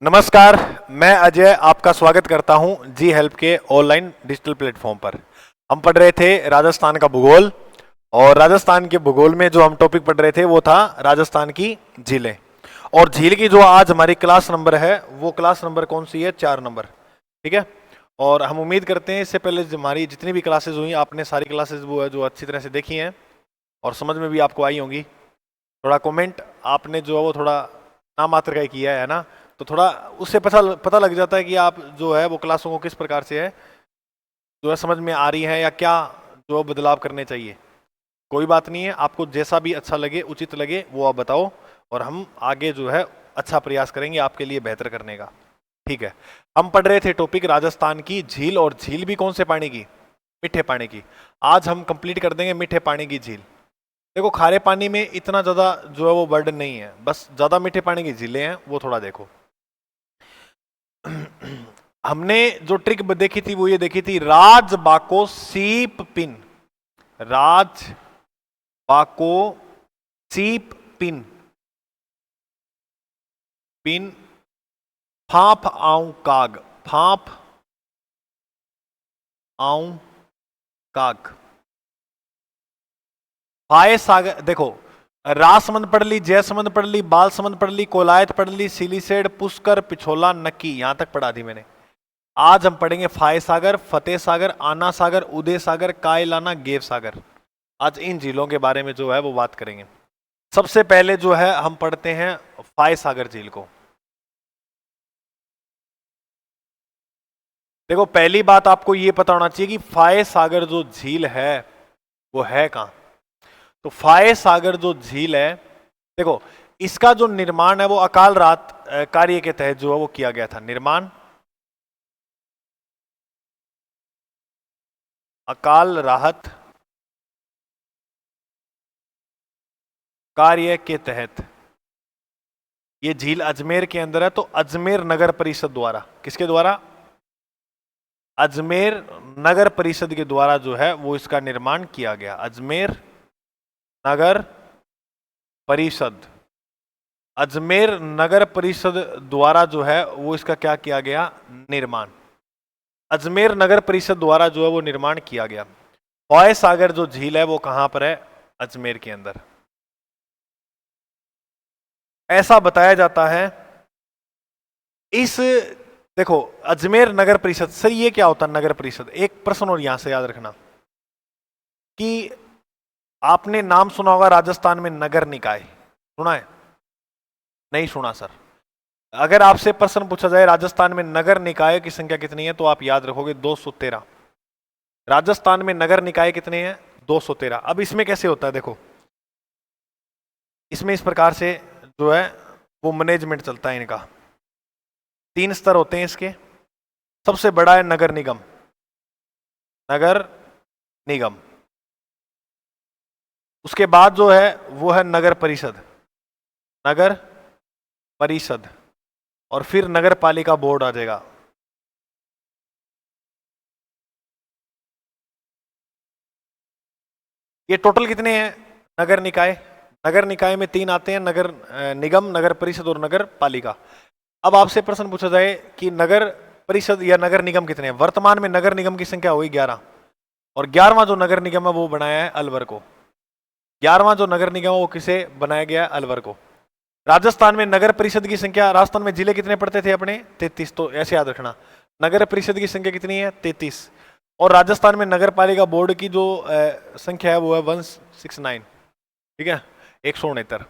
नमस्कार, मैं अजय आपका स्वागत करता हूं जी हेल्प के ऑनलाइन डिजिटल प्लेटफॉर्म पर। हम पढ़ रहे थे राजस्थान का भूगोल और राजस्थान के भूगोल में जो हम टॉपिक पढ़ रहे थे वो था राजस्थान की झीलें। और झील की जो आज हमारी क्लास नंबर है वो क्लास नंबर कौन सी है? 4 नंबर। ठीक है। और हम उम्मीद करते हैं इससे पहले हमारी जितनी भी क्लासेज हुई आपने सारी क्लासेज वो है जो अच्छी तरह से देखी हैं और समझ में भी आपको आई होंगी। थोड़ा कमेंट आपने जो है वो थोड़ा नाम मात्र का ही किया है ना, तो थोड़ा उससे पता लग जाता है कि आप जो है वो क्लासों को किस प्रकार से है जो है समझ में आ रही है या क्या जो बदलाव करने चाहिए। कोई बात नहीं है, आपको जैसा भी अच्छा लगे उचित लगे वो आप बताओ और हम आगे जो है अच्छा प्रयास करेंगे आपके लिए बेहतर करने का। ठीक है। हम पढ़ रहे थे टॉपिक राजस्थान की झील, और झील भी कौन से पानी की? मीठे पानी की। आज हम कंप्लीट कर देंगे मीठे पानी की झील। देखो, खारे पानी में इतना ज्यादा जो है वो बर्डन नहीं है, बस ज्यादा मीठे पानी की झीलें हैं वो थोड़ा देखो। हमने जो ट्रिक देखी थी वो ये देखी थी, राज बाको सीप पिन। राज बाको सीप पिन पिन फाप आऊ काग। फाप आऊ काग। फाए सागर। देखो, रासमंद पढ़ ली, जयसमंद पढ़ ली, बालसमंद पढ़ ली, कोलायत पढ़ ली, सिलीसेड, पुष्कर, पिछोला, नक्की, यहां तक पढ़ा दी मैंने। आज हम पढ़ेंगे फाय सागर, फतेह सागर, आना सागर, उदय सागर, कायलाना, गेव सागर। आज इन झीलों के बारे में जो है वो बात करेंगे। सबसे पहले जो है हम पढ़ते हैं फाय सागर झील को। देखो, पहली बात आपको ये पता होना चाहिए कि फाय सागर जो झील है वो है कहां। तो फाय सागर जो झील है, देखो इसका जो निर्माण है वो अकाल रात कार्य के तहत जो है वो किया गया था। निर्माण अकाल राहत कार्य के तहत ये झील अजमेर के अंदर है। तो अजमेर नगर परिषद द्वारा, किसके द्वारा? अजमेर नगर परिषद के द्वारा जो है वो इसका निर्माण किया गया। अजमेर नगर परिषद, अजमेर नगर परिषद द्वारा जो है वो इसका क्या किया गया? निर्माण। अजमेर नगर परिषद द्वारा जो है वो निर्माण किया गया। फाय सागर जो झील है वो कहां पर है? अजमेर के अंदर। ऐसा बताया जाता है। इस देखो, अजमेर नगर परिषद से ये क्या होता है? नगर परिषद एक प्रश्न और यहां से याद रखना कि आपने नाम सुना होगा राजस्थान में नगर निकाय, सुना है? नहीं सुना सर। अगर आपसे प्रश्न पूछा जाए राजस्थान में नगर निकाय की संख्या कितनी है तो आप याद रखोगे 213। राजस्थान में नगर निकाय कितने हैं? 213। अब इसमें कैसे होता है? देखो, इसमें इस प्रकार से जो है वो मैनेजमेंट चलता है इनका। 3 स्तर होते हैं इसके। सबसे बड़ा है नगर निगम। नगर निगम। उसके बाद जो है वो है नगर परिषद। नगर परिषद। और फिर नगर पालिका बोर्ड आ जाएगा। ये टोटल कितने हैं नगर निकाय? नगर निकाय में 3 आते हैं, नगर निगम, नगर परिषद और नगर पालिका। अब आपसे प्रश्न पूछा जाए कि नगर परिषद या नगर निगम कितने हैं? वर्तमान में नगर निगम की संख्या हुई 11, और 11वां जो नगर निगम है वो बनाया है अलवर को। 11वां जो नगर निगम है वो किसे बनाया गया है? अलवर को। राजस्थान में नगर परिषद की संख्या, राजस्थान में जिले कितने पड़ते थे अपने? 33। तो ऐसे याद रखना, नगर परिषद की संख्या कितनी है? 33। और राजस्थान में नगर पालिका बोर्ड की जो संख्या है वो है 169। ठीक है, 169।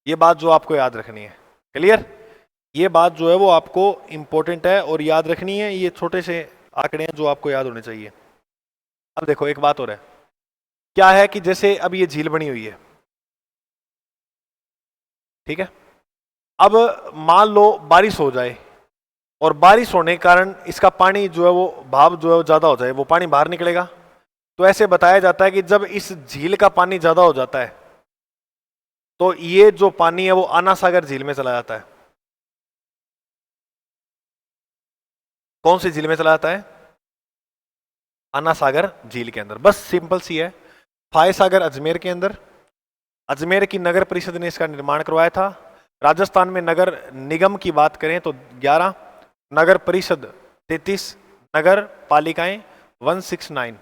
ये बात जो आपको याद रखनी है। क्लियर? ये बात जो है वो आपको इंपॉर्टेंट है और याद रखनी है। ये छोटे से आंकड़े हैं जो आपको याद होने चाहिए। अब देखो, एक बात और है, क्या है कि जैसे अब ये झील बनी हुई है, ठीक है। अब मान लो बारिश हो जाए और बारिश होने के कारण इसका पानी जो है वो भाव जो है वो ज्यादा हो जाए, वो पानी बाहर निकलेगा। तो ऐसे बताया जाता है कि जब इस झील का पानी ज्यादा हो जाता है तो ये जो पानी है वो आना सागर झील में चला जाता है। कौन सी झील में चला जाता है? आना सागर झील के अंदर। बस सिंपल सी है। फाय सागर अजमेर के अंदर, अजमेर की नगर परिषद ने इसका निर्माण करवाया था। राजस्थान में नगर निगम की बात करें तो 11, नगर परिषद 33, नगर पालिकाएं 169।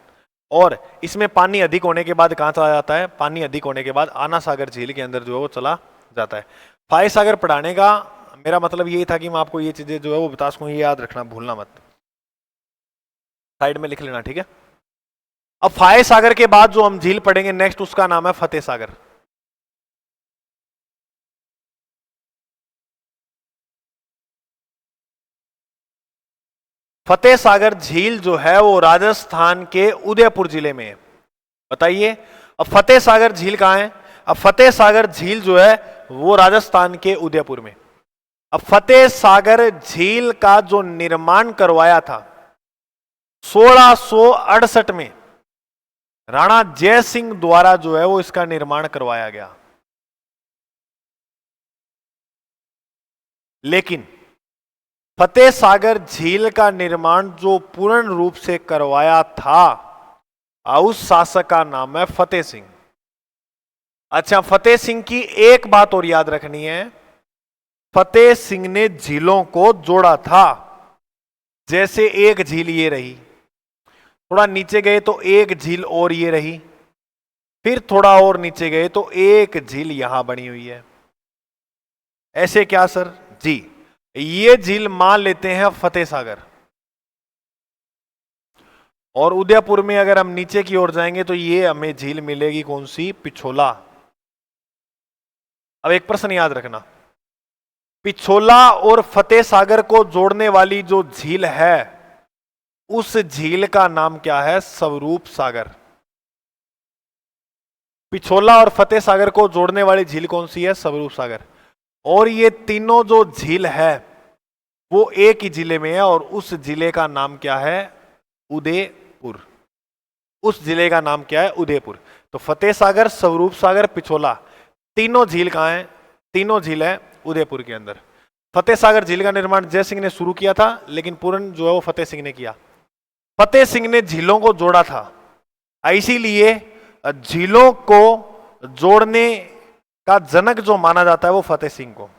और इसमें पानी अधिक होने के बाद कहाँ चला जाता है? पानी अधिक होने के बाद आना सागर झील के अंदर जो है वो चला जाता है। फाय सागर पढ़ाने का मेरा मतलब यही था कि मैं आपको ये चीजें जो है वो बता सकूं, ये याद रखना, भूलना मत, साइड में लिख लेना, ठीक है। अब फाय सागर के बाद जो हम झील पढ़ेंगे नेक्स्ट, उसका नाम है फतेह सागर। फतेह सागर झील जो है वो राजस्थान के उदयपुर जिले में है। बताइए अब फतेह सागर झील कहां है? अब फतेह सागर झील जो है वो राजस्थान के उदयपुर में। अब फतेह सागर झील का जो निर्माण करवाया था 1668 में राणा जय सिंह द्वारा जो है वो इसका निर्माण करवाया गया। लेकिन फतेह सागर झील का निर्माण जो पूर्ण रूप से करवाया था उस शासक का नाम है फतेह सिंह। अच्छा, फतेह सिंह की एक बात और याद रखनी है, फतेह सिंह ने झीलों को जोड़ा था। जैसे एक झील ये रही, थोड़ा नीचे गए तो एक झील और ये रही, फिर थोड़ा और नीचे गए तो एक झील यहां बनी हुई है। ऐसे क्या सर? जी, ये झील मान लेते हैं फतेह सागर। और उदयपुर में अगर हम नीचे की ओर जाएंगे तो ये हमें झील मिलेगी कौन सी? पिछोला। अब एक प्रश्न याद रखना, पिछोला और फतेह सागर को जोड़ने वाली जो झील है उस झील का नाम क्या है? स्वरूप सागर। पिछोला और फतेह सागर को जोड़ने वाली झील कौन सी है? स्वरूप सागर। और ये तीनों जो झील है वो एक ही जिले में है और उस जिले का नाम क्या है? उदयपुर। उस जिले का नाम क्या है? उदयपुर। तो फतेह सागर, स्वरूप सागर, पिछोला, तीनों झील कहां हैं? तीनों झील है उदयपुर के अंदर। फतेह सागर झील का निर्माण जय सिंह ने शुरू किया था, लेकिन पूर्ण जो है वो फतेह सिंह ने किया। फतेह सिंह ने झीलों को जोड़ा था, इसीलिए झीलों को जोड़ने का जनक जो माना जाता है वो फतेह सिंह को।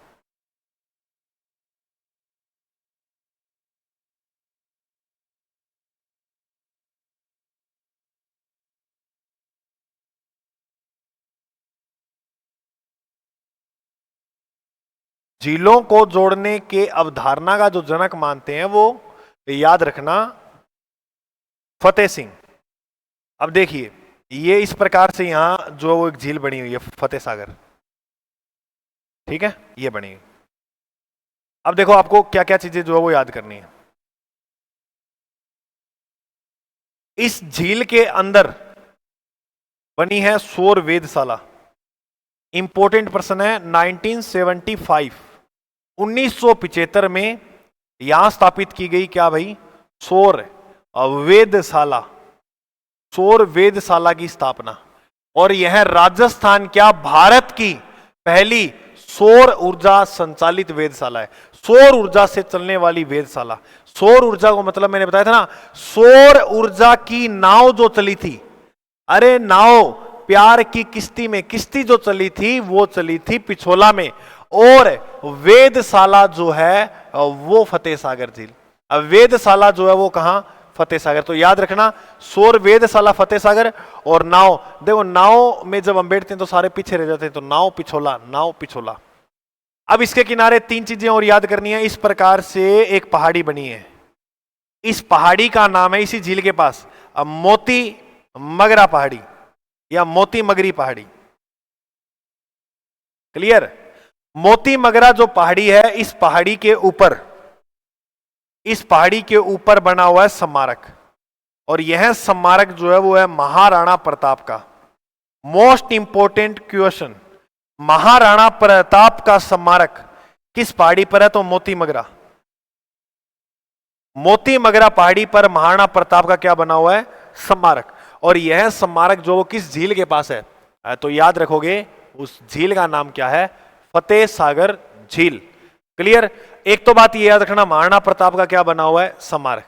झीलों को जोड़ने के अवधारणा का जो जनक मानते हैं वो याद रखना फतेह सिंह। अब देखिए ये इस प्रकार से यहां जो वो एक झील बनी हुई है फतेह सागर, ठीक है, ये बनी हुई। अब देखो आपको क्या क्या चीजें जो है वो याद करनी है। इस झील के अंदर बनी है सौर वेधशाला। इंपॉर्टेंट प्रश्न है, 1975 1975 में यहां स्थापित की गई क्या भाई? सौर वेधशाला। सौर वेधशाला की स्थापना। और यह राजस्थान क्या भारत की पहली सौर ऊर्जा संचालित वेधशाला है। सौर ऊर्जा से चलने वाली वेधशाला। सौर ऊर्जा को मतलब मैंने बताया था ना, सौर ऊर्जा की नाव जो चली थी, अरे नाव प्यार की किश्ती में, किश्ती जो चली थी वो चली थी पिछोला में, और वेधशाला जो है वो फतेह सागर झील। अब वेधशाला जो है वो कहां? फतेह सागर। तो याद रखना सौर वेधशाला फतेह सागर। और नाव, देखो नाव में जब हम बैठते हैं तो सारे पीछे रह जाते हैं, तो नाव पिछोला, नाव पिछोला। अब इसके किनारे तीन चीजें और याद करनी है। इस प्रकार से एक पहाड़ी बनी है, इस पहाड़ी का नाम है इसी झील के पास अब मोती मगरा पहाड़ी या मोती मगरी पहाड़ी। क्लियर? मोती मगरा जो पहाड़ी है, इस पहाड़ी के ऊपर, इस पहाड़ी के ऊपर बना हुआ है स्मारक। और यह स्मारक जो है वो है महाराणा प्रताप का। Most important question, Maharana Pratap का स्मारक किस पहाड़ी पर है? तो मोती मगरा। मोती मगरा पहाड़ी पर महाराणा प्रताप का क्या बना हुआ है? स्मारक। और यह स्मारक जो किस झील के पास है? तो याद रखोगे उस झील का नाम क्या है? फतेह सागर झील। क्लियर? एक तो बात ये याद रखना महाराणा प्रताप का क्या बना हुआ है? स्मारक।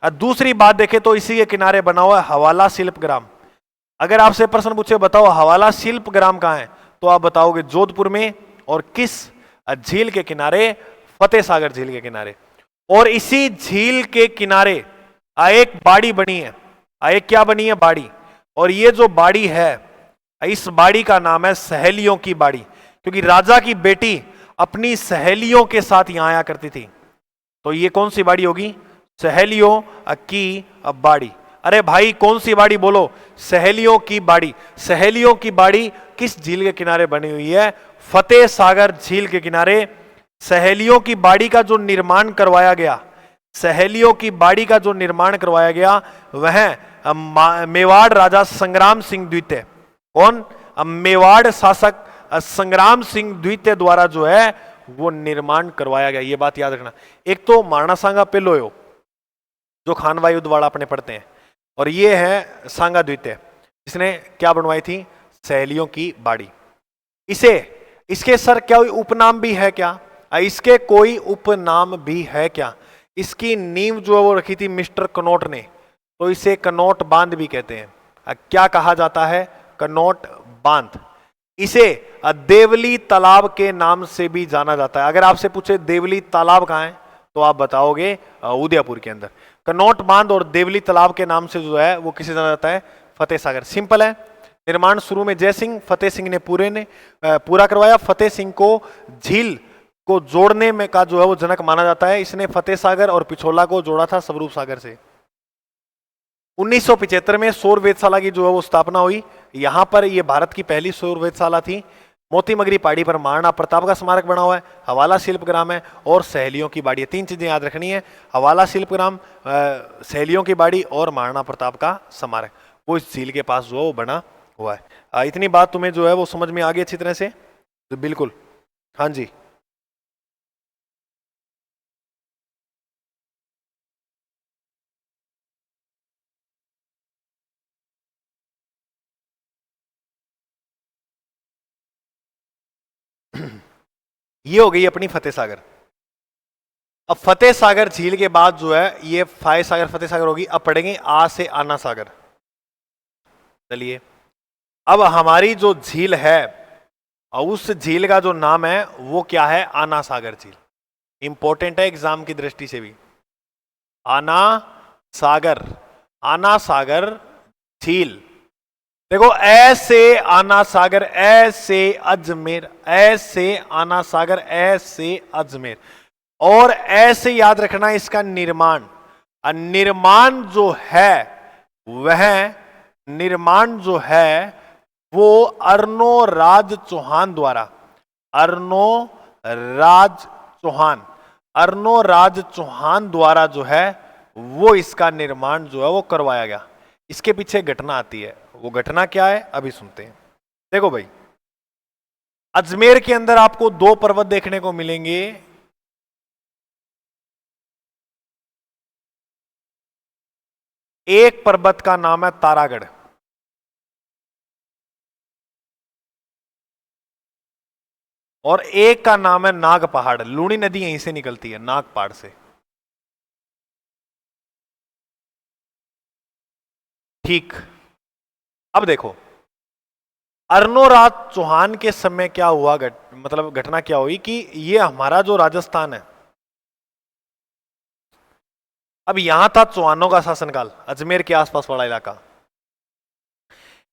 दूसरी बात देखें तो इसी के किनारे बना हुआ है हवाला शिल्प ग्राम। अगर आपसे प्रश्न पूछे बताओ हवाला शिल्प ग्राम कहां है, तो आप बताओगे जोधपुर में और किस झील के किनारे? फतेह सागर झील के किनारे। और इसी झील के किनारे एक बाड़ी बनी है, एक क्या बनी है? बाड़ी। और ये जो बाड़ी है, इस बाड़ी का नाम है सहेलियों की बाड़ी, क्योंकि राजा की बेटी अपनी सहेलियों के साथ यहां आया करती थी। तो ये कौन सी बाड़ी होगी? सहेलियों की बाड़ी। अरे भाई कौन सी बाड़ी बोलो? सहेलियों की बाड़ी। सहेलियों की बाड़ी किस झील के किनारे बनी हुई है? फतेह सागर झील के किनारे। सहेलियों की बाड़ी का जो निर्माण करवाया गया, सहेलियों की बाड़ी का जो निर्माण करवाया गया, वह मेवाड़ राजा संग्राम सिंह द्वितीय, कौन? मेवाड़ शासक संग्राम सिंह द्वितीय द्वारा जो है वो निर्माण करवाया गया। ये बात याद रखना। एक तो महाराणा सांगा पेलोयो जो खानवा युद्ध वाला अपने पढ़ते हैं, और ये है सांगा द्वितीय, इसने क्या बनवाई थी? सहेलियों की बाड़ी। इसके सर क्या उपनाम भी है क्या? इसके कोई उपनाम भी है क्या? इसकी नींव जो है वो रखी थी मिस्टर कनौट ने, तो इसे कनौट बांध भी कहते हैं। क्या कहा जाता है? कनौट बांध। इसे देवली तालाब के नाम से भी जाना जाता है। अगर आपसे पूछे देवली तालाब कहाँ है, तो आप बताओगे उदयपुर के अंदर। कनौट बांध और देवली तालाब के नाम से जो है वो किसे जाना जाता है? फतेह सागर। सिंपल है। निर्माण शुरू में जय सिंह, फतेह सिंह ने पूरा करवाया। फतेह सिंह को झील को जोड़ने में का जो है वो जनक माना जाता है। इसने फतेह सागर और पिछोला को जोड़ा था स्वरूप सागर से। 1975 में सौर वेधशाला की जो है वो स्थापना हुई। यहां पर ये भारत की पहली सौर वेधशाला थी। मोती मगरी पहाड़ी पर महाराणा प्रताप का स्मारक बना हुआ है, हवाला शिल्पग्राम है और सहेलियों की बाड़ी है। 3 चीजें याद रखनी है, हवाला शिल्पग्राम, सहेलियों की बाड़ी और महाराणा प्रताप का स्मारक, वो इस झील के पास जो है वो बना हुआ है। इतनी बात तुम्हें जो है वो समझ में आ गई अच्छी तरह से? तो बिल्कुल, हाँ जी। ये हो गई अपनी फतेह सागर। अब फतेह सागर झील के बाद जो है ये फाय सागर फतेह सागर होगी। अब पढ़ेंगे आ से आना सागर। चलिए, अब हमारी जो झील है उस झील का जो नाम है वो क्या है? आना सागर झील। इंपॉर्टेंट है एग्जाम की दृष्टि से भी। आना सागर, आना सागर झील। देखो, ऐसे आना सागर, ऐसे अजमेर, ऐसे आना सागर, ऐसे अजमेर, और ऐसे याद रखना इसका निर्माण। निर्माण जो है वह निर्माण जो है वो अर्नो राज चौहान द्वारा, अर्नो राज चौहान, अर्नो राज चौहान द्वारा जो है वो इसका निर्माण जो है वो करवाया गया। इसके पीछे घटना आती है, वो घटना क्या है अभी सुनते हैं। देखो भाई, अजमेर के अंदर आपको 2 पर्वत देखने को मिलेंगे। एक पर्वत का नाम है तारागढ़, और एक का नाम है नाग पहाड़। लूणी नदी यहीं से निकलती है, नाग पहाड़ से। ठीक। अब देखो, अर्नोराज चौहान के समय क्या हुआ, मतलब घटना क्या हुई कि ये हमारा जो राजस्थान है, अब यहां था चौहानों का शासनकाल, अजमेर के आसपास वाला इलाका।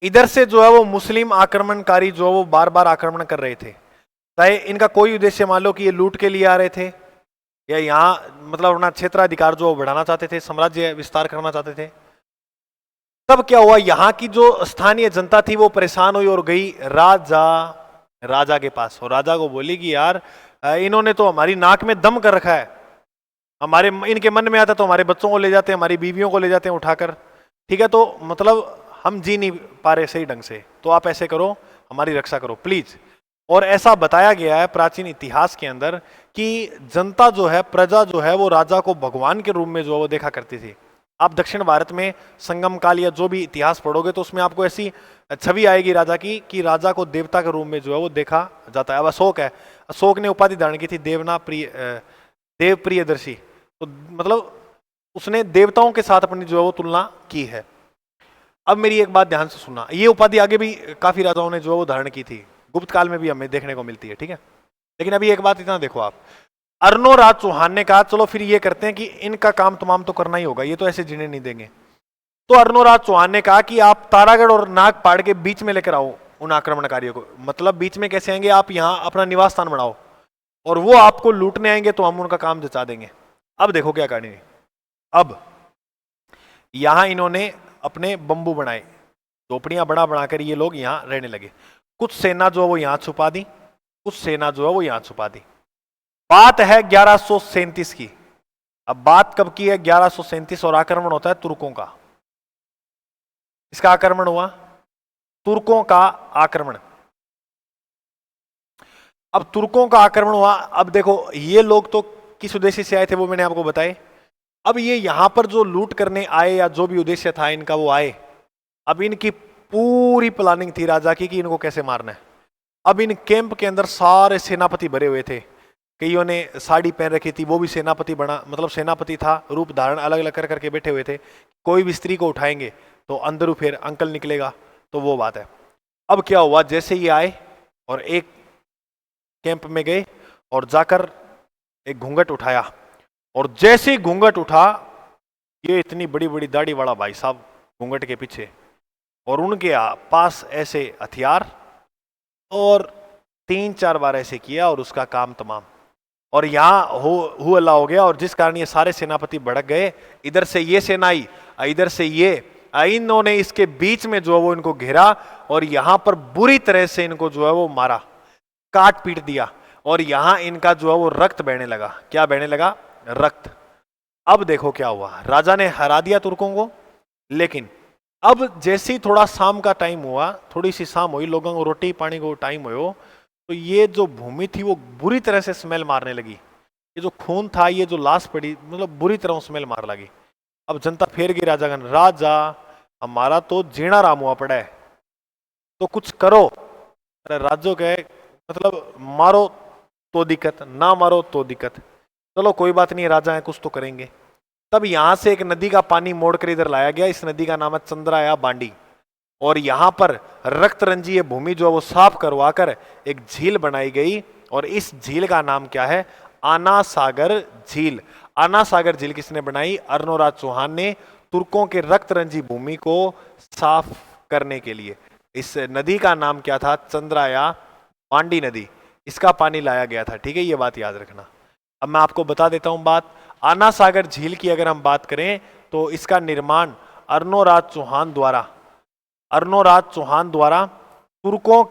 इधर से जो है वो मुस्लिम आक्रमणकारी जो है वो बार बार आक्रमण कर रहे थे। चाहे इनका कोई उद्देश्य मान लो कि ये लूट के लिए आ रहे थे, या यहाँ मतलब अपना क्षेत्राधिकार जो बढ़ाना चाहते थे, साम्राज्य विस्तार करना चाहते थे। तब क्या हुआ, यहाँ की जो स्थानीय जनता थी वो परेशान हुई और गई राजा के पास, और राजा को बोली कि यार इन्होंने तो हमारी नाक में दम कर रखा है, हमारे इनके मन में आता तो हमारे बच्चों को ले जाते हैं, हमारी बीवियों को ले जाते हैं उठाकर, ठीक है, तो मतलब हम जी नहीं पा रहे सही ढंग से, तो आप ऐसे करो, हमारी रक्षा करो प्लीज। और ऐसा बताया गया है प्राचीन इतिहास के अंदर कि जनता जो है, प्रजा जो है, वो राजा को भगवान के रूप में जो है वो देखा करती थी। आप दक्षिण भारत में संगम काल या जो भी इतिहास पढ़ोगे तो उसमें आपको ऐसी छवि आएगी राजा की कि राजा को देवता के रूप में जो है वो देखा जाता है। अब अशोक है, अशोक ने उपाधि धारण की थी देव प्रियदर्शी, तो मतलब उसने देवताओं के साथ अपनी जो है वो तुलना की है। अब मेरी एक बात ध्यान से सुनना, ये उपाधि आगे भी काफी राजाओं ने जो है वो धारण की थी, गुप्त काल में भी हमें देखने को मिलती है, ठीक है। लेकिन अभी एक बात इतना देखो आप, अर्नोराज चौहान ने कहा चलो फिर ये करते हैं कि इनका काम तमाम तो करना ही होगा, ये तो ऐसे जीने नहीं देंगे। तो अर्नोराज चौहान ने कहा कि आप तारागढ़ और नागपाड़ के बीच में लेकर आओ उन आक्रमणकारियों को। मतलब बीच में कैसे आएंगे, आप यहां अपना निवास स्थान बनाओ और वो आपको लूटने आएंगे तो हम उनका काम जचा देंगे। अब देखो क्या कहानी है। अब यहां इन्होंने अपने बंबू बनाए, झोपड़ियां बना बनाकर ये लोग यहां रहने लगे। कुछ सेना जो है वो यहां छुपा दी, कुछ सेना जो है वो यहां छुपा दी। बात है 1137 की। अब बात कब की है, 1137, और आक्रमण होता है तुर्कों का। इसका आक्रमण हुआ, तुर्कों का आक्रमण। अब तुर्कों का आक्रमण हुआ। अब देखो ये लोग तो किस उद्देश्य से आए थे वो मैंने आपको बताए। अब ये यहां पर जो लूट करने आए या जो भी उद्देश्य था इनका वो आए। अब इनकी पूरी प्लानिंग थी राजा की कि इनको कैसे मारना है। अब इन कैंप के अंदर सारे सेनापति भरे हुए थे, कईयों ने साड़ी पहन रखी थी, वो भी सेनापति बना, मतलब सेनापति था, रूप धारण अलग अलग कर करके बैठे हुए थे। कोई भी स्त्री को उठाएंगे तो अंदर फिर अंकल निकलेगा, तो वो बात है। अब क्या हुआ, जैसे ही आए और एक कैंप में गए और जाकर एक घूंघट उठाया, और जैसे ही घूंघट उठा, ये इतनी बड़ी बड़ी दाढ़ी वाला भाई साहब घूंघट के पीछे, और उनके पास ऐसे हथियार, और 3-4 बार ऐसे किया और उसका काम तमाम। और यहां हो अल्लाह हो गया, और जिस कारण ये सारे सेनापति भड़क गए। इधर से ये सेना आई, इधर से ये, इन्होंने इसके बीच में जो है वो इनको घेरा और यहां पर बुरी तरह से इनको जो है वो मारा, काट पीट दिया, और यहां इनका जो है वो रक्त बहने लगा। क्या बहने लगा? रक्त। अब देखो क्या हुआ, राजा ने हरा दिया तुर्कों को। लेकिन अब जैसे ही थोड़ा शाम का टाइम हुआ, थोड़ी सी शाम हुई, लोगों को रोटी पानी को टाइम हो, तो ये जो भूमि थी वो बुरी तरह से स्मेल मारने लगी। ये जो खून था, ये जो लाश पड़ी, मतलब बुरी तरह स्मेल मार लगी। अब जनता फेर गई राजा गण, राजा हमारा तो जीना राम हुआ पड़ा है, तो कुछ करो। अरे राजो कहे मतलब मारो तो दिक्कत, ना मारो तो दिक्कत, चलो कोई बात नहीं, राजा है कुछ तो करेंगे। तब यहां से एक नदी का पानी मोड़कर इधर लाया गया। इस नदी का नाम है चंद्राया बांडी, और यहां पर रक्त रंजीय भूमि जो है वो साफ करवाकर एक झील बनाई गई, और इस झील का नाम क्या है? आना सागर झील। आना सागर झील किसने बनाई? अर्नोराज चौहान ने, तुर्कों के रक्त रंजी भूमि को साफ करने के लिए। इस नदी का नाम क्या था? चंद्राया बांडी नदी। इसका पानी लाया गया था, ठीक है, ये बात याद रखना। अब मैं आपको बता देता हूं बात। आना सागर झील की अगर हम बात करें तो इसका निर्माण अर्नोराज चौहान द्वारा तुर्कों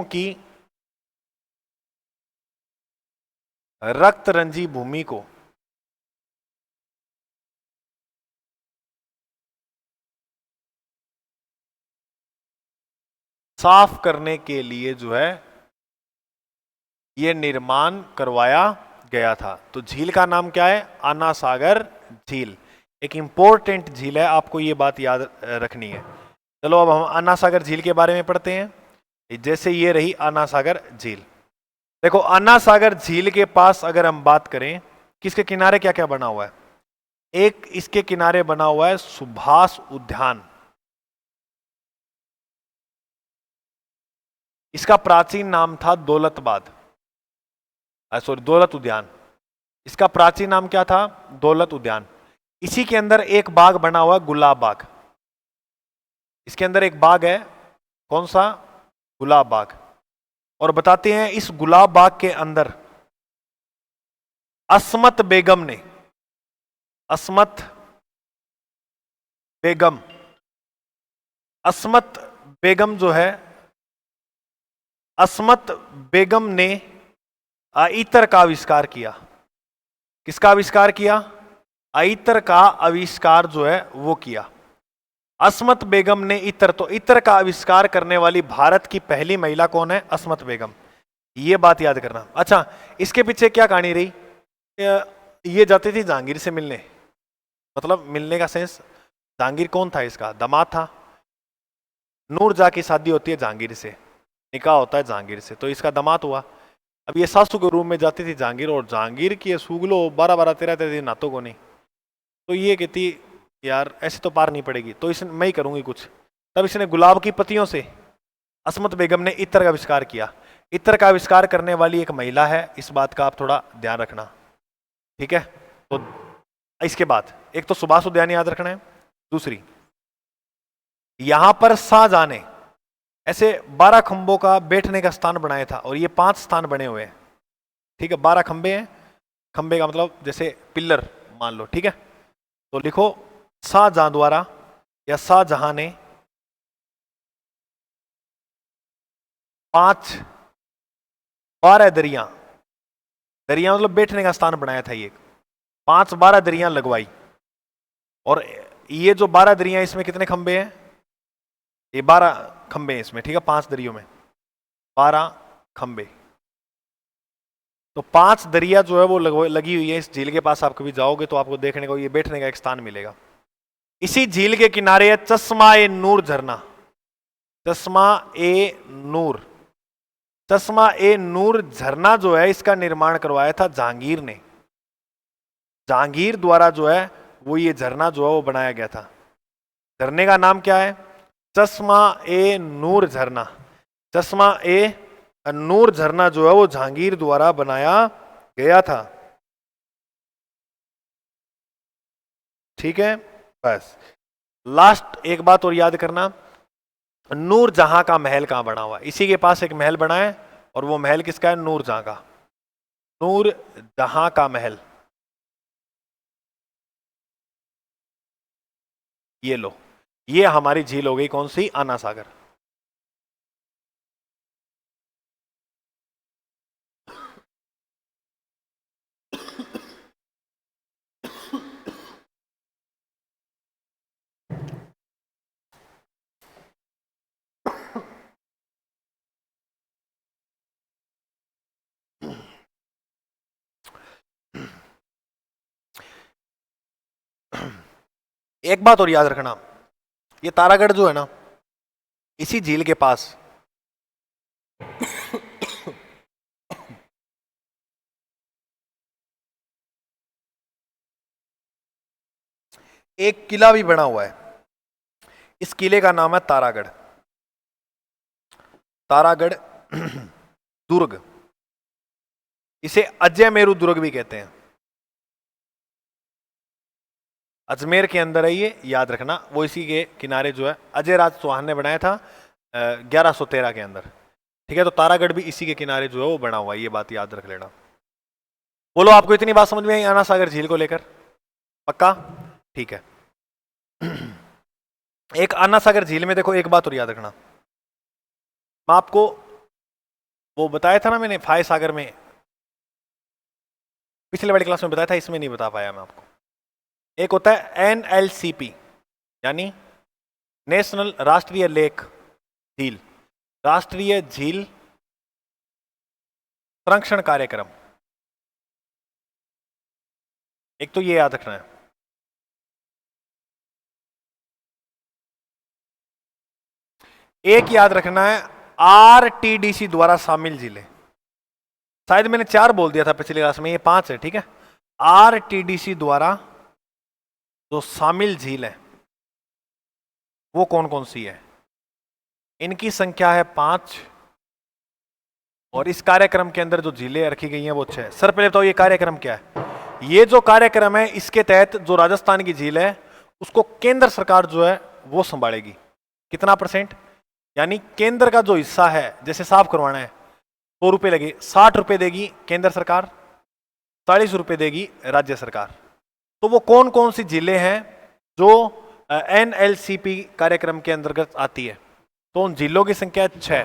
की रक्त रंजी भूमि को साफ करने के लिए जो है ये निर्माण करवाया गया था। तो झील का नाम क्या है? आना सागर झील। एक इंपॉर्टेंट झील है, आपको ये बात याद रखनी है। चलो अब हम आना सागर झील के बारे में पढ़ते हैं। जैसे ये रही आना सागर झील। देखो आना सागर झील के पास अगर हम बात करें, किसके किनारे क्या क्या बना हुआ है? एक इसके किनारे बना हुआ है सुभाष उद्यान। इसका प्राचीन नाम था दौलत उद्यान। इसका प्राचीन नाम क्या था? दौलत उद्यान। इसी के अंदर एक बाग बना हुआ है, गुलाब बाग। इसके अंदर एक बाग है, कौन सा? गुलाब बाग। और बताते हैं इस गुलाब बाग के अंदर अस्मत बेगम जो है, अस्मत बेगम ने इत्र का आविष्कार किया। किसका आविष्कार किया? इत्र का आविष्कार जो है वो किया अस्मत बेगम ने। इत्र, तो इत्र का आविष्कार करने वाली भारत की पहली महिला कौन है? अस्मत बेगम। ये बात याद करना। अच्छा, इसके पीछे क्या कहानी रही? ये जाती थी जहांगीर से मिलने, मतलब मिलने का सेंस, जहांगीर कौन था? इसका दामाद था। नूरजहां की शादी होती है जहांगीर से, निकाह होता है जहांगीर से, तो इसका दामाद हुआ। अब ये सासू के रूम में जाती थी जहांगीर, और जहांगीर की सूगलो 12-13 दिन नातों को नहीं, तो ये कहती यार ऐसे तो पार नहीं पड़ेगी, तो इसने मैं ही करूंगी कुछ। तब इसने गुलाब की पत्तियों से असमत बेगम ने इत्र का आविष्कार किया। इत्र का आविष्कार करने वाली एक महिला है, इस बात का आप थोड़ा ध्यान रखना, ठीक है। तो इसके बाद एक तो सुभाष उद्यान याद रखना है, दूसरी यहां पर शाहजहां ने ऐसे 12 खंभों का बैठने का स्थान बनाया था और ये 5 स्थान बने हुए हैं, ठीक है। 12 खंभे हैं, खंभे का मतलब जैसे पिल्लर मान लो, ठीक है। तो लिखो शाहजहां द्वारा या शाहजहां ने 12 दरियां, दरिया मतलब बैठने का स्थान बनाया था, ये 12 दरियां लगवाई। और ये जो 12 दरियां, इसमें कितने खंबे हैं? ये 12 खंबे हैं इसमें, ठीक है। 5 दरियों में 12 खंबे। तो 5 दरिया जो है वो लगी हुई है इस झील के पास। आप कभी जाओगे तो आपको देखने को ये बैठने का एक स्थान मिलेगा। इसी झील के किनारे है चश्मा ए नूर झरना। चश्मा ए नूर, चश्मा ए नूर झरना जो है इसका निर्माण करवाया था जहांगीर ने। जहांगीर द्वारा जो है वो ये झरना जो है वो बनाया गया था। झरने का नाम क्या है? चश्मा ए नूर झरना। चश्मा ए नूर झरना जो है वो जहांगीर द्वारा बनाया गया था, ठीक है। बस लास्ट एक बात और याद करना, नूर जहां का महल कहां बना हुआ है? इसी के पास एक महल बना है और वो महल किसका है? नूर जहां का। नूर जहां का महल, ये लो, ये हमारी झील हो गई कौन सी? आना सागर। एक बात और याद रखना, ये तारागढ़ जो है ना, इसी झील के पास एक किला भी बना हुआ है। इस किले का नाम है तारागढ़। तारागढ़ दुर्ग, इसे अजय मेरू दुर्ग भी कहते हैं। अजमेर के अंदर है ये, याद रखना। वो इसी के किनारे जो है अजय राज चौहान ने बनाया था 1113 के अंदर, ठीक है। तो तारागढ़ भी इसी के किनारे जो है वो बना हुआ है, ये बात याद रख लेना। बोलो आपको इतनी बात समझ में आई आना सागर झील को लेकर? पक्का? ठीक है। एक आना सागर झील में देखो एक बात और याद रखना, मैं आपको वो बताया था ना मैंने फाय सागर में, पिछले वाली क्लास में बताया था, इसमें नहीं बता पाया मैं आपको। एक होता है NLCP यानी नेशनल राष्ट्रीय लेक झील, राष्ट्रीय झील संरक्षण कार्यक्रम। एक तो ये याद रखना है। एक याद रखना है RTDC द्वारा शामिल जिले। शायद मैंने 4 बोल दिया था पिछली क्लास में, ये 5 है, ठीक है। RTDC द्वारा जो शामिल झील है वो कौन कौन सी है? इनकी संख्या है 5 और इस कार्यक्रम के अंदर जो झीलें रखी गई हैं वो 6। सर पहले बताओ ये कार्यक्रम क्या है? ये जो कार्यक्रम है इसके तहत जो राजस्थान की झील है उसको केंद्र सरकार जो है वो संभालेगी। कितना %? यानी केंद्र का जो हिस्सा है, जैसे साफ करवाना है 100 रुपए लगे, 60 रुपए देगी केंद्र सरकार, 40 रुपए देगी राज्य सरकार। तो वो कौन कौन सी झीलें हैं जो NLCP कार्यक्रम के अंतर्गत आती है? तो उन झीलों की संख्या 6।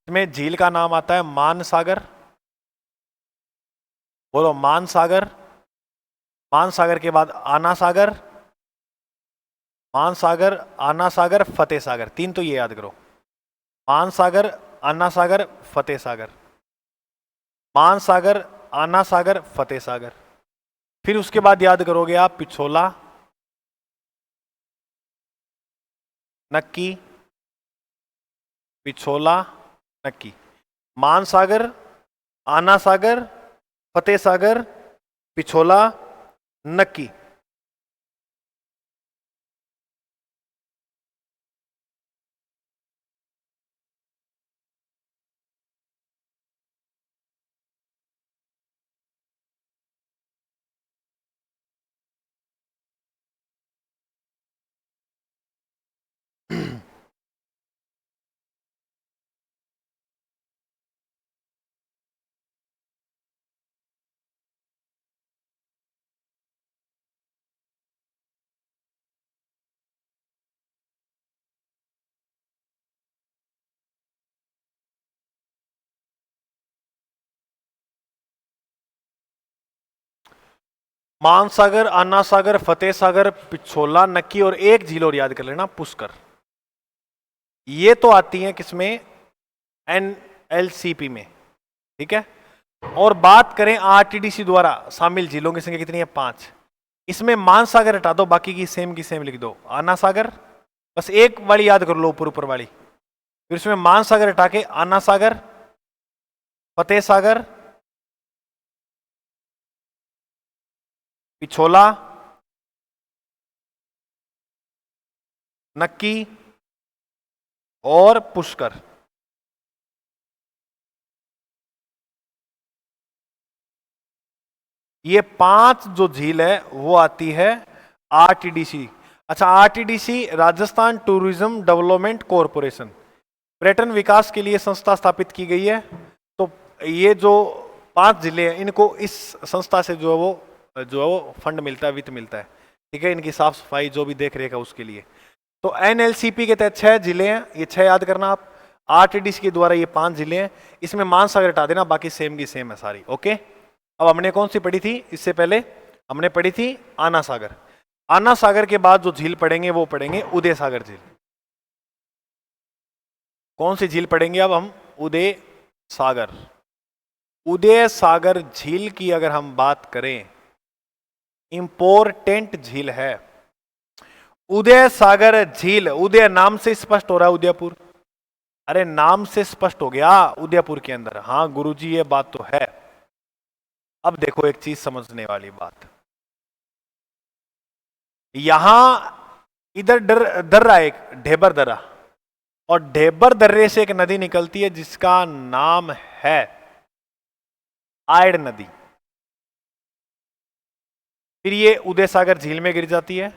इसमें झील का नाम आता है मानसागर। बोलो मानसागर। मानसागर के बाद आना सागर, मानसागर, आना सागर, फतेह सागर। 3 तो ये याद करो, मानसागर, आना सागर, फतेह सागर। मानसागर, आना सागर, फतेह सागर। फिर उसके बाद याद करोगे आप पिछोला, नक्की, पिछोला, नक्की। मानसागर, आना सागर, फतेह सागर, पिछोला, नक्की। मानसागर, अन्ना सागर, फतेह सागर, पिछोला, नक्की और एक झील और याद कर लेना, पुष्कर। ये तो आती है किसमें, एनएलसीपी में, ठीक है। और बात करें आरटीडीसी द्वारा शामिल झीलों की संख्या कितनी है, 5। इसमें मानसागर हटा दो, बाकी की सेम लिख दो। अन्ना सागर, बस एक वाली याद कर लो, ऊपर ऊपर वाली। फिर इसमें मानसागर हटा के अन्ना सागर, फतेह सागर, पिछोला, नक्की और पुष्कर। ये 5 जो झील है वो आती है आरटीडीसी। अच्छा, RTDC Rajasthan tourism development corporation, पर्यटन विकास के लिए संस्था स्थापित की गई है। तो ये जो 5 जिले हैं, इनको इस संस्था से जो है वो फंड मिलता है, वित्त मिलता है, ठीक है, इनकी साफ सफाई जो भी देख रेख है उसके लिए। तो एनएलसीपी के तहत 6 जिले हैं, ये 6 याद करना आप। आरटीडीसी के द्वारा ये 5 जिले हैं, इसमें मानसागर हटा देना, बाकी सेम की सेम है सारी। ओके, अब हमने कौन सी पढ़ी थी इससे पहले, हमने पढ़ी थी आना सागर। आना सागर के बाद जो झील पढ़ेंगे वो पढ़ेंगे उदय सागर झील। कौन सी झील पढ़ेंगे अब हम, उदय सागर। उदय सागर झील की अगर हम बात करें, इंपॉर्टेंट झील है उदय सागर झील। उदय नाम से स्पष्ट हो रहा है, उदयपुर, अरे नाम से स्पष्ट हो गया उदयपुर के अंदर। हाँ गुरुजी ये बात तो है। अब देखो एक चीज समझने वाली बात, यहां इधर दर्रा, एक ढेबर दर्रा, और ढेबर दर्रे से एक नदी निकलती है जिसका नाम है आयड़ नदी। फिर ये उदय सागर झील में गिर जाती है,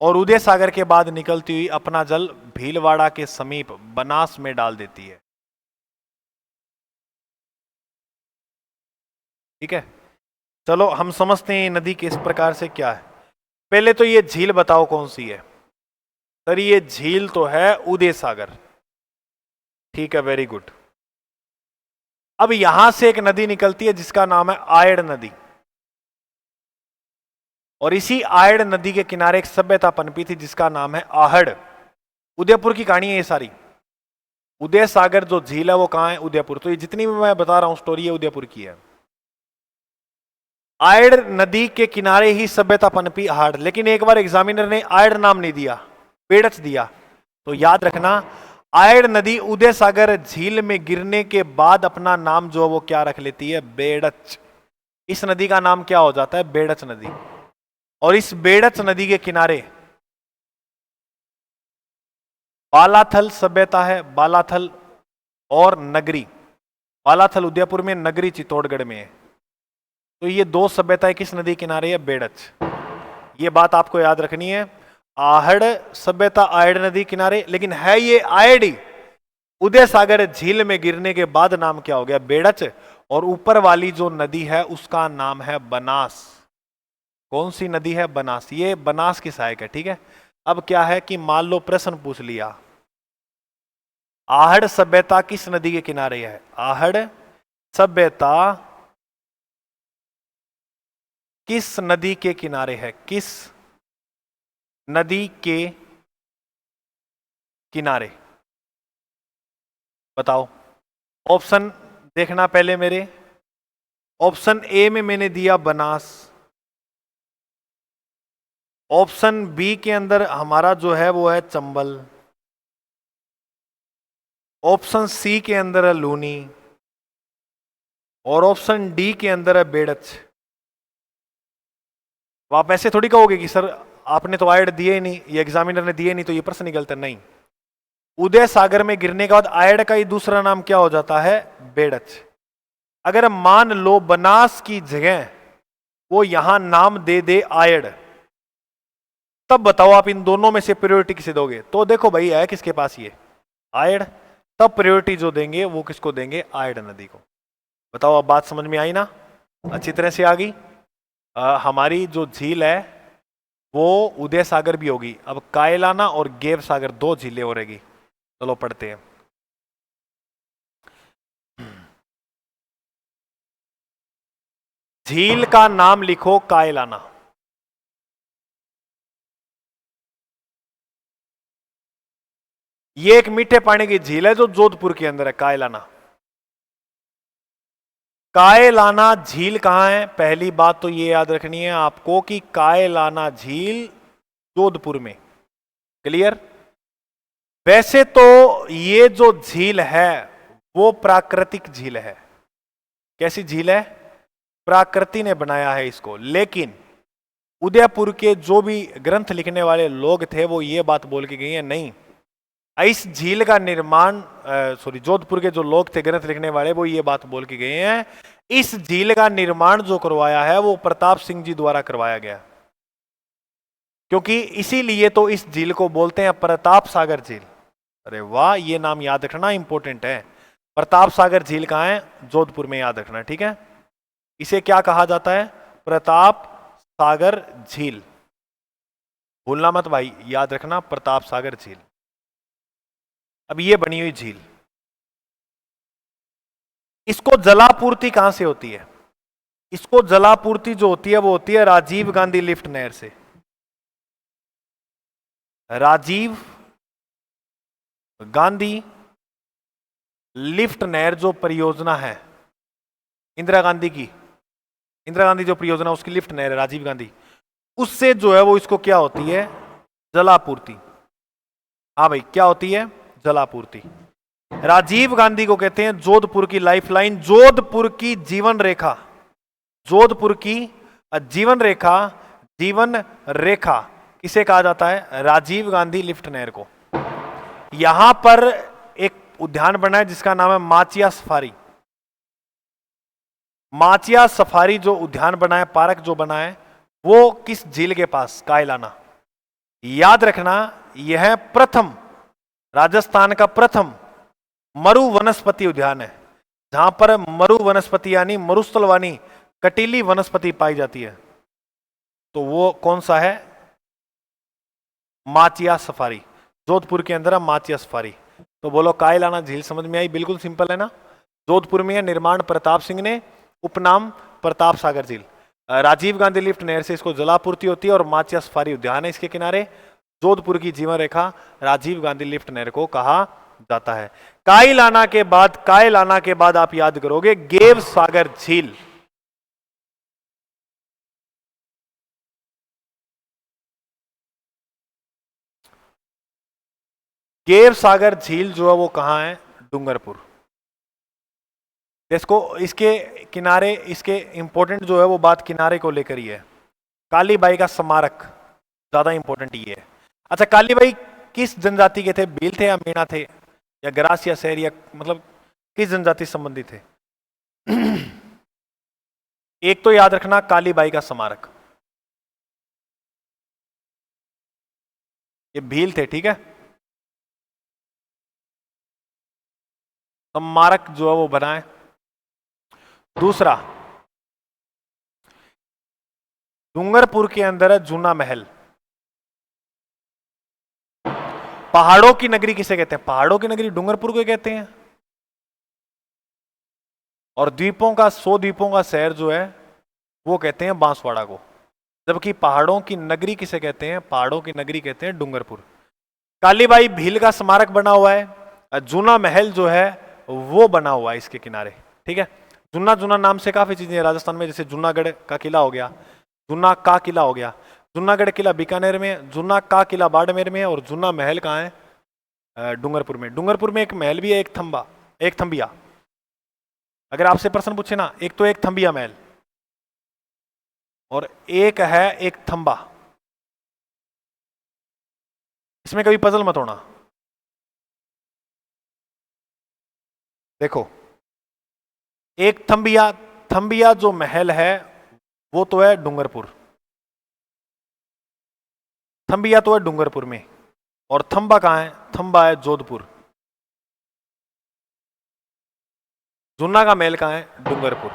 और उदय सागर के बाद निकलती हुई अपना जल भीलवाड़ा के समीप बनास में डाल देती है, ठीक है। चलो हम समझते हैं नदी किस प्रकार से क्या है। पहले तो ये झील बताओ कौन सी है। सर ये झील तो है उदय सागर, ठीक है, वेरी गुड। अब यहां से एक नदी निकलती है जिसका नाम है आयड़ नदी, और इसी आयड़ नदी के किनारे एक सभ्यता पनपी थी जिसका नाम है आहड़। उदयपुर की कहानी है ये सारी। उदय सागर जो झील है वो कहां है, उदयपुर। तो ये जितनी भी मैं बता रहा हूं स्टोरी, है उदयपुर की है। आयड़ नदी के किनारे ही सभ्यता पनपी आहड़, लेकिन एक बार एग्जामिनर ने आयड़ नाम नहीं दिया, बेड़च दिया। तो याद रखना, आयड़ नदी उदय सागर झील में गिरने के बाद अपना नाम जो वो क्या रख लेती है, बेड़च। इस नदी का नाम क्या हो जाता है, बेड़च नदी। और इस बेड़च नदी के किनारे बालाथल सभ्यता है, बालाथल और नगरी। बालाथल उदयपुर में, नगरी चित्तौड़गढ़ में है। तो ये 2 सभ्यताएं किस नदी किनारे है, बेड़च। ये बात आपको याद रखनी है। आहड़ सभ्यता आयड़ नदी किनारे, लेकिन है ये आयड़ी। उदय सागर झील में गिरने के बाद नाम क्या हो गया, बेड़च। और ऊपर वाली जो नदी है उसका नाम है बनास। कौन सी नदी है, बनास। ये बनास की सहायक है, ठीक है। अब क्या है कि मान लो प्रश्न पूछ लिया, आहड़ सभ्यता किस नदी के किनारे है, आहड़ सभ्यता किस नदी के किनारे है, किस नदी के किनारे, बताओ। ऑप्शन देखना पहले मेरे। ऑप्शन ए में मैंने दिया बनास, ऑप्शन बी के अंदर हमारा जो है वो है चंबल, ऑप्शन सी के अंदर है लूनी, और ऑप्शन डी के अंदर है बेड़च। तो आप ऐसे थोड़ी कहोगे कि सर आपने तो आयड दिए ही नहीं, ये एग्जामिनर ने दिए नहीं तो ये प्रश्न निकलता नहीं। उदय सागर में गिरने के बाद आयड का ही दूसरा नाम क्या हो जाता है, बेड़च। अगर मान लो बनास की जगह वो यहां नाम दे दे आयड, तब बताओ आप इन दोनों में से प्रायोरिटी किसे दोगे। तो देखो भाई है किसके पास ये आयड, तब प्रायोरिटी जो देंगे वो किसको देंगे, आयड नदी को। बताओ अब बात समझ में आई ना, अच्छी तरह से आ गई। हमारी जो झील है वो उदय सागर भी होगी। अब कायलाना और गेव सागर दो झीलें हो रहेगी। चलो पढ़ते हैं। झील का नाम लिखो कायलाना। ये एक मीठे पानी की झील है जो जोधपुर के अंदर है, कायलाना। कायलाना झील कहां है, पहली बात तो ये याद रखनी है आपको कि कायलाना झील जोधपुर में। क्लियर। वैसे तो ये जो झील है वो प्राकृतिक झील है। कैसी झील है, प्रकृति ने बनाया है इसको। लेकिन उदयपुर के जो भी ग्रंथ लिखने वाले लोग थे वो ये बात बोल के गए हैं, नहीं इस झील का निर्माण, जोधपुर के जो लोग थे ग्रंथ लिखने वाले वो ये बात बोल के गए हैं, इस झील का निर्माण जो करवाया है वो प्रताप सिंह जी द्वारा करवाया गया। क्योंकि इसीलिए तो इस झील को बोलते हैं प्रताप सागर झील। अरे वाह, ये नाम याद रखना इंपॉर्टेंट है। प्रताप सागर झील कहां है, जोधपुर में, याद रखना ठीक है। इसे क्या कहा जाता है, प्रताप सागर झील। भूलना मत भाई, याद रखना प्रताप सागर झील। अब ये बनी हुई झील, इसको जलापूर्ति कहां से होती है, इसको जलापूर्ति जो होती है वो होती है राजीव गांधी लिफ्ट नहर से। राजीव गांधी लिफ्ट नहर जो परियोजना है इंदिरा गांधी की, इंदिरा गांधी जो परियोजना उसकी लिफ्ट नहर है राजीव गांधी, उससे जो है वो इसको क्या होती है, जलापूर्ति। हाँ भाई, क्या होती है, जलापूर्ति। राजीव गांधी को कहते हैं जोधपुर की लाइफलाइन, जोधपुर की जीवन रेखा, जोधपुर की जीवन रेखा। जीवन रेखा किसे कहा जाता है, राजीव गांधी लिफ्ट नहर को। यहां पर एक उद्यान बना है जिसका नाम है माचिया सफारी। माचिया सफारी जो उद्यान बना है, पार्क जो बना है, वो किस झील के पास, कायलाना। याद रखना यह प्रथम, राजस्थान का प्रथम मरु वनस्पति उद्यान है जहां पर मरु वनस्पति यानी मरुस्थलवानी कटीली वनस्पति पाई जाती है। तो वो कौन सा है, माचिया सफारी, जोधपुर के अंदर है माचिया सफारी। तो बोलो कायलाना झील समझ में आई, बिल्कुल सिंपल है ना। जोधपुर में है, निर्माण प्रताप सिंह ने, उपनाम प्रताप सागर झील। राजीव गांधी लिफ्ट नहर से इसको जलापूर्ति होती है और माचिया सफारी उद्यान है इसके किनारे। जोधपुर की जीवन रेखा राजीव गांधी लिफ्ट नहर को कहा जाता है। कायलाना के बाद, कायलाना के बाद आप याद करोगे गेव सागर झील। गेव सागर झील जो है वो कहां है, डूंगरपुर। इसको, इसके किनारे, इसके इंपॉर्टेंट जो है वो बात किनारे को लेकर ही है। कालीबाई का स्मारक ज्यादा इंपॉर्टेंट ये है। अच्छा, कालीबाई किस जनजाति के थे, भील थे या मीणा थे या ग्रास या शहर, या मतलब किस जनजाति संबंधी थे। एक तो याद रखना कालीबाई का स्मारक, ये भील थे, ठीक है। स्मारक जो है वो बनाए। दूसरा, डूंगरपुर के अंदर है जूना महल। पहाड़ों की नगरी किसे कहते हैं, पहाड़ों की नगरी डूंगरपुर को कहते हैं। और द्वीपों का, 100 द्वीपों का शहर जो है वो कहते हैं बांसवाड़ा को। जबकि पहाड़ों की नगरी किसे कहते हैं, पहाड़ों की नगरी कहते हैं डूंगरपुर। कालीबाई भील का स्मारक बना हुआ है, जूना महल जो है वो बना हुआ है इसके किनारे, ठीक है। जूना, जूना नाम से काफी चीजें राजस्थान में, जैसे जूनागढ़ का किला हो गया, जूना का किला हो गया। जूनागढ़ किला बीकानेर में, जूना का किला बाड़मेर में, और जूना महल कहाँ है, डूंगरपुर में। डूंगरपुर में एक महल भी है, एक थंबा, एक थंबिया। अगर आपसे प्रश्न पूछे ना, एक तो एक थंबिया महल और एक है एक थंबा, इसमें कभी पजल मत होना। देखो, एक थंबिया, थंबिया जो महल है वो तो है डूंगरपुर। थम्बिया तो है डूंगरपुर में, और थंबा कहाँ है? थंबा है जोधपुर। जुन्ना का महल कहाँ है? डूंगरपुर।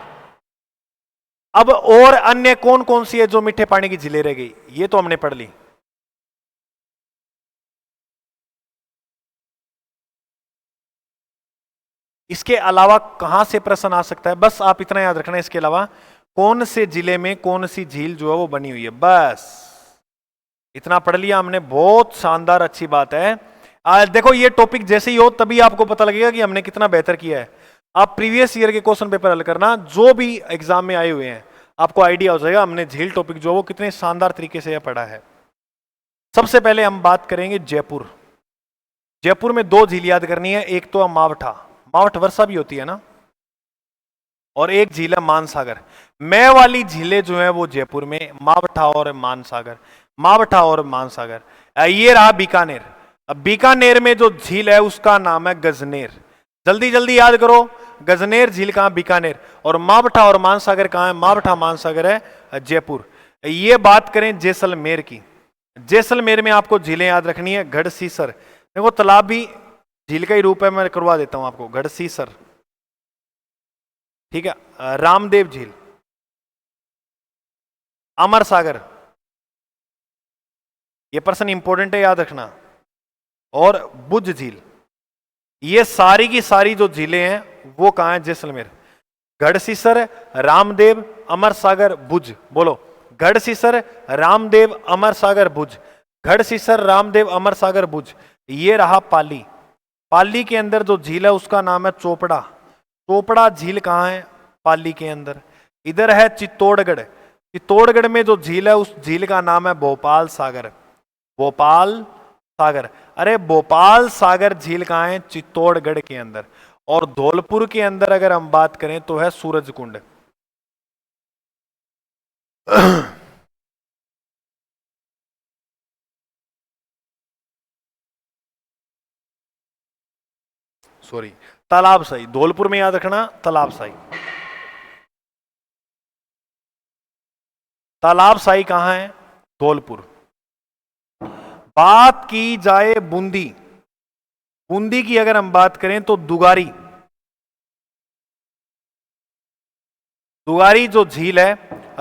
अब और अन्य कौन कौन सी है जो मीठे पानी की झीलें रह गई? ये तो हमने पढ़ ली। इसके अलावा कहां से प्रश्न आ सकता है? बस आप इतना याद रखना, इसके अलावा कौन से जिले में कौन सी झील जो है वो बनी हुई है, बस इतना पढ़ लिया हमने। बहुत शानदार, अच्छी बात है। देखो ये टॉपिक जैसे ही हो तभी आपको पता लगेगा कि हमने कितना बेहतर किया है। आप प्रीवियस ईयर के क्वेश्चन पेपर हल करना जो भी एग्जाम में आए हुए हैं, आपको आइडिया हो जाएगा हमने झील टॉपिक जो वो कितने शानदार तरीके से पढ़ा है। सबसे पहले हम बात करेंगे जयपुर। जयपुर में दो झील याद करनी है, एक तो मावठा, मावठ वर्षा भी होती है ना, और एक झील है मानसागर। मैं वाली झीलें जो है वो जयपुर में, मावठा और मानसागर, मावठा और मानसागर। ये रहा बीकानेर। अब बीकानेर में जो झील है उसका नाम है गजनेर। जल्दी जल्दी याद करो, गजनेर झील कहां? बीकानेर। और मावठा और मानसागर कहां है? मावठा मानसागर है जयपुर। ये बात करें जैसलमेर की, जैसलमेर में आपको झीलें याद रखनी है। गढ़सीसर, देखो तालाब भी झील का ही रूप है, मैं करवा देता हूं आपको। गढ़सीसर, ठीक है। रामदेव झील, अमर सागर, ये प्रश्न इंपॉर्टेंट है, याद रखना। और बुझ झील, ये सारी की सारी जो झीलें हैं वो कहां है? जैसलमेर। गढ़सीसर, रामदेव, अमर सागर, बुझ। बोलो, गढ़सीसर, रामदेव, अमर सागर, बुझ। गढ़सीसर, रामदेव, अमर सागर, बुझ। ये रहा पाली। पाली के अंदर जो झील है उसका नाम है चोपड़ा। चोपड़ा झील कहां है? पाली के अंदर। इधर है चित्तौड़गढ़। चित्तौड़गढ़ में जो झील है उस झील का नाम है भोपाल सागर। भोपाल सागर। अरे भोपाल सागर झील कहां है? चित्तौड़गढ़ के अंदर। और धौलपुर के अंदर अगर हम बात करें तो है सूरज कुंड। सॉरी, तालाब साई। धौलपुर में याद रखना, तालाब साई। तालाब साई कहां है? धौलपुर। बात की जाए बूंदी, बूंदी की अगर हम बात करें तो दुगारी। दुगारी जो झील है,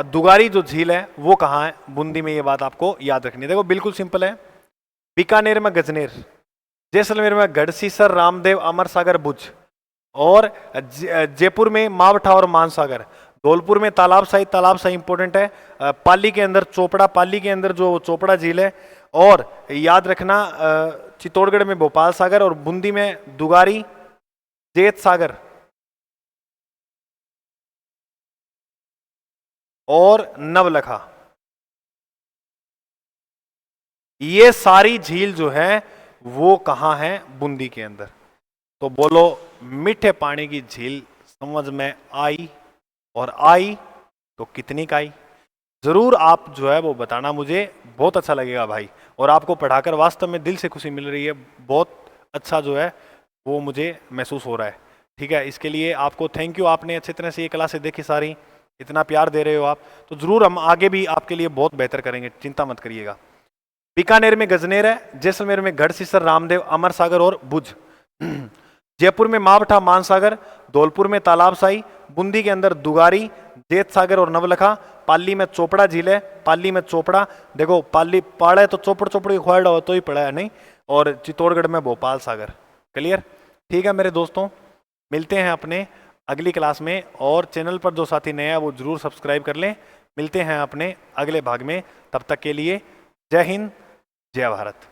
दुगारी जो झील है वो कहां है? बूंदी में। ये बात आपको याद रखनी है। देखो बिल्कुल सिंपल है। बीकानेर में गजनेर, जैसलमेर में गढ़सीसर, रामदेव, अमर सागर, बुझ। और जयपुर में मावठा और मानसागर। धौलपुर में तालाब साई, तालाब साई इंपॉर्टेंट है। पाली के अंदर चोपड़ा, पाली के अंदर जो चोपड़ा झील है। और याद रखना चित्तौड़गढ़ में भोपाल सागर, और बूंदी में दुगारी, जेत सागर और नवलखा। ये सारी झील जो है वो कहां है? बूंदी के अंदर। तो बोलो, मीठे पानी की झील समझ में आई? और आई तो कितनी का आई? जरूर आप जो है वो बताना, मुझे बहुत अच्छा लगेगा भाई। और आपको पढ़ाकर वास्तव में दिल से खुशी मिल रही है, बहुत अच्छा जो है वो मुझे महसूस हो रहा है। ठीक है, इसके लिए आपको थैंक यू। आपने अच्छी तरह से ये क्लासें देखी सारी, इतना प्यार दे रहे हो आप, तो जरूर हम आगे भी आपके लिए बहुत बेहतर करेंगे, चिंता मत करिएगा। बीकानेर में गजनेर है, जैसलमेर में गढ़सीसर, रामदेव, अमर सागर और बुझ। जयपुर में मावठा, मानसागर। धौलपुर में तालाब साई। बूंदी के अंदर दुगारी, जेत सागर और नवलखा। पाली में चोपड़ा झील है, पाली में चोपड़ा। देखो पाली पढ़ा है तो चोपड़ चोपड़ी खोड़ा हो तो ही पढ़ा है, नहीं। और चित्तौड़गढ़ में भोपाल सागर। क्लियर? ठीक है मेरे दोस्तों, मिलते हैं अपने अगली क्लास में। और चैनल पर जो साथी नया है वो जरूर सब्सक्राइब कर लें। मिलते हैं अपने अगले भाग में, तब तक के लिए जय हिंद, जय भारत।